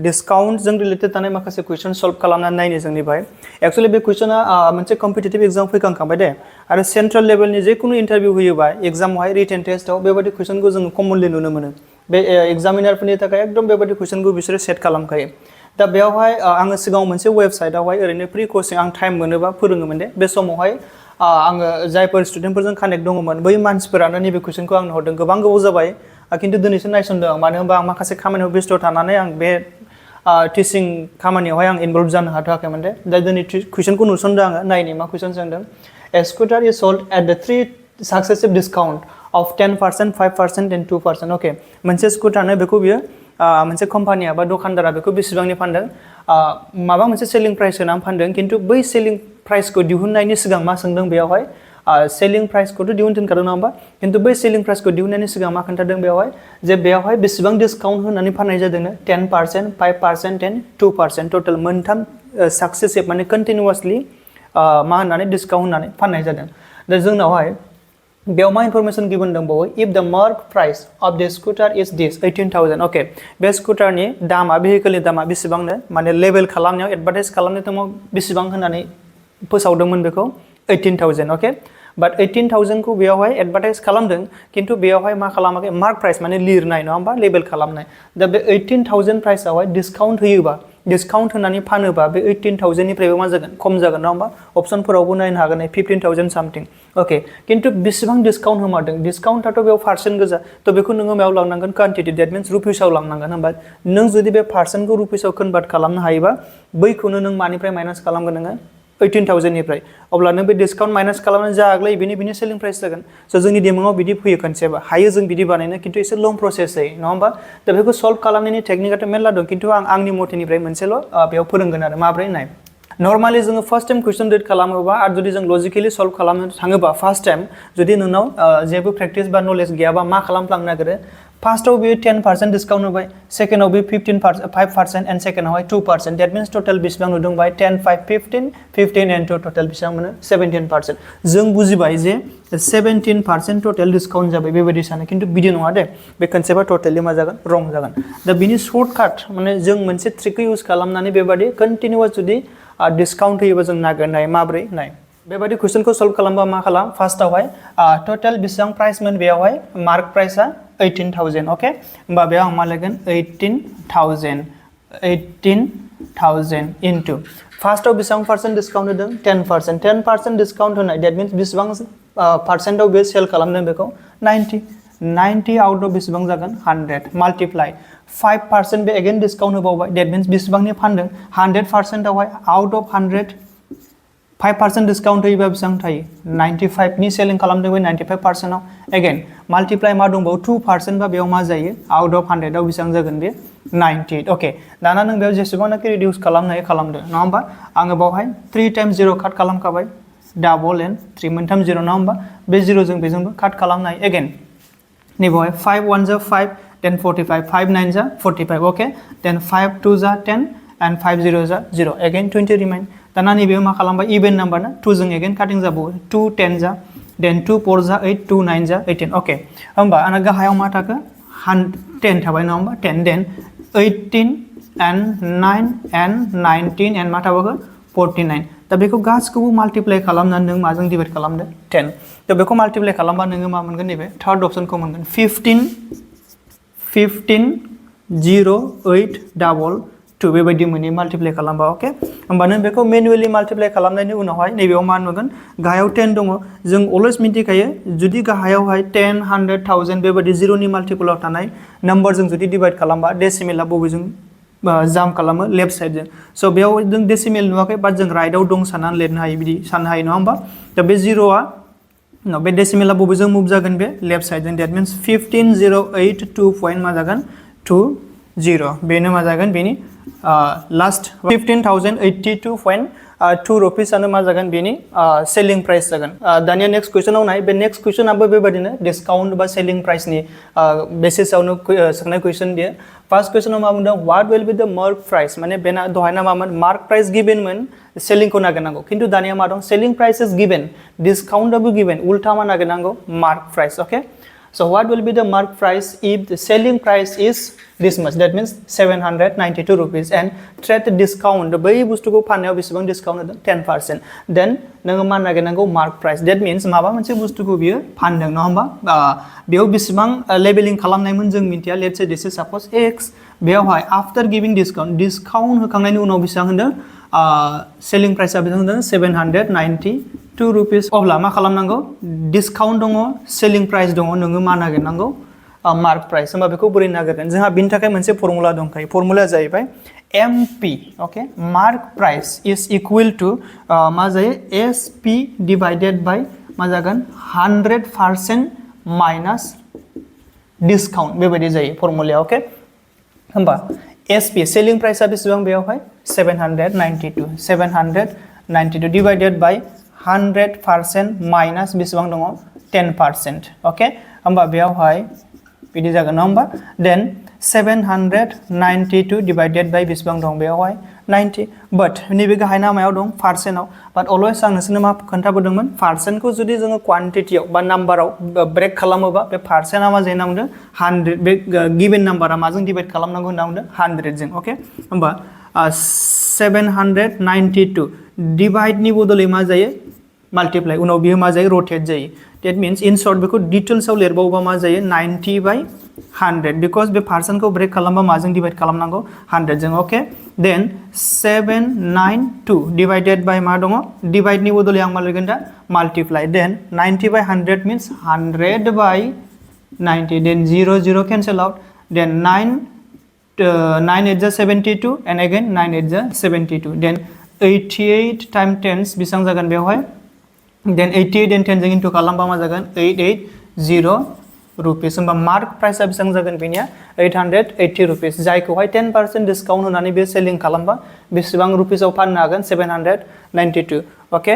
Discount जों related थानाय माखासे क्वेश्चन सल्व खालामनानै नायनो जोंनि बाय एक्चुअली बे क्वेश्चना मोनसे कम्पिटिटिव एग्जाम फैखांबाय दे आरो सेंट्रल लेवलनि जेखुनु इन्टारभिउ होयोबा एग्जामावहाय रिटेन टेस्टआव बेबायदि क्वेश्चनखौ जों कमनलि नुनो मोनो बे एग्जामिनारफोरनि थाखाय एकदम बेबायदि क्वेश्चनखौ बिसोरो सेट खालामखायो दा बेयावहाय आङो सिगाङाव मोनसे वेबसाइटआवहाय ओरैनो फ्रि कोचिं आं टाइम मोनोबा फोरोङोमोन दे बे समावहाय आङो जायफोर स्टुडेन्टफोरजों कानेक्ट दङमोन बै मानसिफोरानो नैबे क्वेश्चनखौ आंनो हरदों गोबां गोबाव जाबाय खिन्थु दिनैसो नायसनदों आं मानो होनबा आं माखासे खामानियाव बेस्थ' थानानै आं बे टिचिं खामानियावहाय आं इनभल्व जानो हाथ'वाखैमोन दे दा दिनै कुइसनखौ नुसनदों आङो नायनि मा कुइसन सोंदों a scooter is sold at the 3 successive discount of 10%, 5% and 2%। अके मोनसे स्कुटारनो बेखौ बियो मोनसे कम्पानिया बा दखानदारा बेखौ बेसेबांनि फानदों माबा मोनसे सेलिं प्राइस होनानै फानदों खिन्थु बै सेलिं प्राइसखौ दिहुननायनि सिगां मा सोंदों बेयावहाय सेलिं प्राइसखौथ' दिहुनथोनखादों नङा होमबा खिन्थु बै सेलिं प्राइसखौ दिहुननायनि सिगां मा खोन्थादों बेयावहाय जे बेयावहाय बेसेबां डिसकाउन्ट होनानै फाननाय जादोंनो 10%, 5% एन्ड 2% टटेल मोनथाम सक्सेसिभ माने कन्टिनिउवासलि मा होननानै डिसकाउन्ट होनानै फाननाय जादों दा जोंनावहाय बेयाव मा इनफरमेसन गिवन दंबावो if the mark price of the scooter is this 18,000। अके बे स्कुटारनि दामा भेहिकेलनि दामा बेसेबांनो माने लेबेल खालामनायाव एडभार्टाइज खालामनाय समाव बेसेबां होनानै फोसावदोंमोन बेखौ 18,000। अके बाट 18,000 खौ बेयावहाय एडभार्टाइज खालामदों खिन्थु बेयावहाय मा खालामाखै मार्क प्राइस माने लिरनाय नङा होमबा लेबेल खालामनाय दा बे 18,000 प्राइसआवहाय डिसकाउन्ट होयोबा डिसकाउन्ट होनानै फानोबा बे 18,000 निफ्रायबो मा जागोन खम जागोन नङा होमबा अप्सनफोरावबो नायनो हागोन 15,000 सामथिं अके खिन्थु बेसेबां डिसकाउन्ट होमारदों डिसकाउन्टआथ' बेयाव पार्सेन्ट गोजा थ' बेखौ नोङो मायाव लांनांगोन क्वान्टिटि डेट मिन्स रुपिसाव लांनांगोन होमबा नों जुदि बे पार्सेन्टखौ रुपिसाव कनभार्ट खालामनो हायोबा बैखौनो नों मानिफ्राय माइनास खालामगोन नोङो 18,000 निफ्राय अब्ला नों बे डिसकाउन्ट माइनास खालामनानै जा आगोलै बिनि सेलिं प्राइस जागोन स' जोंनि डेमोआव बिदि फैयो खनसेबा हायो जों बिदि बानायनो खिन्थु एसे लं प्रसेस जायो नङा होमबा दा बेखौ सल्भ खालामनायनि टेकनिकआथ' मेरला दं खिन्थु आंनि मथेनिफ्राय मोनसेल' बेयाव फोरोंगोन आरो माब्रै नाय नर्माली जोङो फार्स्ट टाइम कुइसन रिड खालामोबा आरो जुदि जों लजिकेलि सल्भ खालामनो थाङोबा फार्स्ट टाइम जुदि नोंनाव जेबो प्रेक्टिस बा नलेज गैयाबा मा खालामफ्लांनो नागिरो फार्स्टआव बियो 10% डिसकाउन्ट होबाय सेकेन्डआव बे 5% एन्ड सेकेन्डआवहाय 2% डेट मिन्स टटेल बेसेबां नुदों बाय 10, 5, 15, 15 एन्ड 2 टटेल बेसेबां मोनो 17%। जों बुजिबाय जे 17% टटेल डिसकाउन्ट जाबाय बेबायदि सानो खिन्थु बिदि नङा दे बे कनसेप्टआ टटेलि मा जागोन रं जागोन दा बिनि सर्टकाट माने जों मोनसे ट्रिकखौ इउज खालामनानै बेबायदि कन्टिनिउवास जुदि डिसकाउन्ट होयोबा जों नागिरनाय माब्रै नाय बेबायदि कुइसनखौ सल्भ खालामबा मा खालाम फार्स्टआवहाय टटेल बेसेबां प्राइसमोन बेयावहाय मार्क प्राइसआ 18,000। अके होमबा बेयाव मा लागोन 18,000 इनटु फार्स्टआव बेसेबां पार्सेन्ट डिसकाउन्ट होदों 10% डिसकाउन्ट होनाय डेट मिन्स बेसेबां पार्सेन्टआव बे सेल खालामदों बेखौ 90 आउट अफ बेसेबां जागोन 100 माल्टिप्लाइ 5% बे एगेन डिसकाउन्ट होबावबाय डेट मिन्स बेसेबांनि फानदों 100%आवहाय आउट अफ 100 5% डिसकाउन्ट होयोबा बेसेबां थायो 95 नि सेलिं खालामदों बे 95%आव एगेन माल्टिप्लाइ मा दंबावो 2% बा बेयाव मा जायो आउट अफ 100 आव बेसेबां जागोन बे 98। अके दाना नों बेयाव जेसेबांनाखि रिडिउस खालामनो हायो खालामदो नङा होमबा आङो बावहाय 3 टाइम्स 0 काट खालामखाबाय डाबल एन्ड 3 मोनथाम 0 नङा होमबा बे 0 जों बेजोंबो काट खालामनो हायो एगेन नैबावहाय 5 1 जा 5 देन 45 5 9 जा 45 अके देन 5 2 जा 10 एन्ड 5 0 जा 0 एगेन 20 रिमाइन दाना नैबेयाव मा खालामबाय इभेन नाम्बार ना 2 जों एगेन काटिं जाबावो 2 10 जा देन 2 4 जा 8 2 9 जा 18 अके होमबा आंना गाहायाव मा थाखो 10 थाबाय नङा होमबा 10 देन 18 एन्ड 9 एन्ड 19 एन्ड मा थाबावो 49 दा बेखौ गासिखौबो माल्टिप्लाइ खालामनानै नों माजों डिभाइड खालामदो 10 दा बेखौ माल्टिप्लाइ खालामबा नोङो मा मोनगोन नैबे थार्ड अप्सनखौ मोनगोन 15 0 8 डाबल 2 बेबायदि मोननै माल्टिप्लाइ खालामबा अके होमबा नों बेखौ मेनुवेलि माल्टिप्लाइ खालामनायनि उनावहाय नैबेयाव मा नुगोन गाहायाव 10 दङ जों अलवेज मिन्थिखायो जुदि गाहायावहाय 10 100 1000 बेबायदि जिर'नि माल्टिपलाव थानाय नाम्बारजों जुदि डिभाइड खालामबा डेसिमेला बबेजों जाम्प खालामो लेफ्ट साइडजों स' बेयाव जों डेसिमेल नुवाखै बाट जों राइटआव दं साननानै लिरनो हायो बिदि साननो हायो नङा होमबा दा बे जिर'आ बे डेसिमेला बबेजों मुभ जागोन बे लेफ्ट साइडजों डेट मिन्स 15082 पइन्ट मा जागोन 20 बेनो मा जागोन बेनि लास्ट 15,082.2 रुपिसआनो मा जागोन बेनि सेलिं प्राइस जागोन दानिया नेक्स्ट कुइसनाव नाय बे नेक्स्ट कुइसनाबो बेबायदिनो डिसकाउन्ट बा सेलिं प्राइसनि बेसिसआवनो सोंनाय कुइसन बियो फार्स्ट कुइसनाव मा बुंदों what will be the mark price माने बेना दहायना मामोन मार्क प्राइस गिभेनमोन सेलिंखौ नागिरनांगौ खिन्थु दानिया मा दं सेलिं प्राइस इज गिभेन डिसकाउन्टआबो गिभेन उल्था मा नागिरनांगौ मार्क प्राइस अके So what will be the mark price if the selling price is this much? That means 792 rupees and trade discount बै बुस्तुखौ फाननायाव बेसेबां डिसकाउन्ट होदों 10%. Then नोङो मा नागिरनांगौ mark price. That means माबा मोनसे बुस्तुखौ बियो फानदों नङा होमबा बेयाव बेसेबां लेबेलिं खालामनायमोन जों मिन्थिया. Let's say this is suppose X. बेयावहाय after giving discount होखांनायनि उनाव बेसेबां होदों selling price आ बेसेबां होदों 792 rupees. अब्ला मा खालामनांगौ डिसकाउन्ट दङ selling price दङ नोङो मा नागिरनांगौ mark price. होमबा बेखौ बोरै नागिरगोन जोंहा बिनि थाखाय मोनसे फर्मुला दंखायो. फर्मुलाया जाहैबाय MP okay mark price is equal to मा जायो SP divided by मा जागोन 100% minus discount बेबायदि जायो फर्मुलाया. ओके होमबा SP selling price आ बेसेबां बेयावहाय 792 divided by 100% minus बेसेबां दङ 10%. ओके होमबा बेयावहाय बिदि जागोन नङा होमबा. Then 792 divided by बेसेबां दं बेयावहाय 90. But नैबे गाहायना मायाव दं पार्सेन्टआव. But always आं नोंसोरनो मा खोन्थाबोदोंमोन पार्सेन्टखौ जुदि जोङो क्वान्टिटियाव बा नाम्बाराव ब्रेक खालामोबा बे पार्सेन्टआ मा जायो होनना बुंदों 100 बे गिवन नाम्बारा माजों डिभाइड खालामनांगौ होनना बुंदों 100 जों. ओके होमबा 792 डिभाइडनि बदलै मा जायो माल्टिप्लाइ उनाव बियो मा जायो रोटेट जायो. That means in short बेखौ डिटेल्सआव लिरबावोबा मा जायो 90 by 100 because बे पार्सेन्टखौ ब्रेक खालामबा माजों डिभाइड खालामनांगौ 100 जों. ओके देन 792 डिवाइडेड बाय मा दङ डिवाइडनि बदलै आं मा लिरगोन दा multiply. Then 90 by 100 means 100 by 90. Then 0 0 cancel out. Then 9 8 72 and again 9 8 72. Then 88 times 10 बेसेबां जागोन बेवहाय. Then 88 and 10 जों इनटु खालामबा मा जागोन 880 रुपीस. होमबा मार्क प्राइसआ बेसेबां जागोन बेनिया 880 रुपीस जायखौहाय 10% डिसकाउन्ट होनानै बे सेलिं खालामबा बेसेबां रुपीसआव फाननो हागोन 792. ओके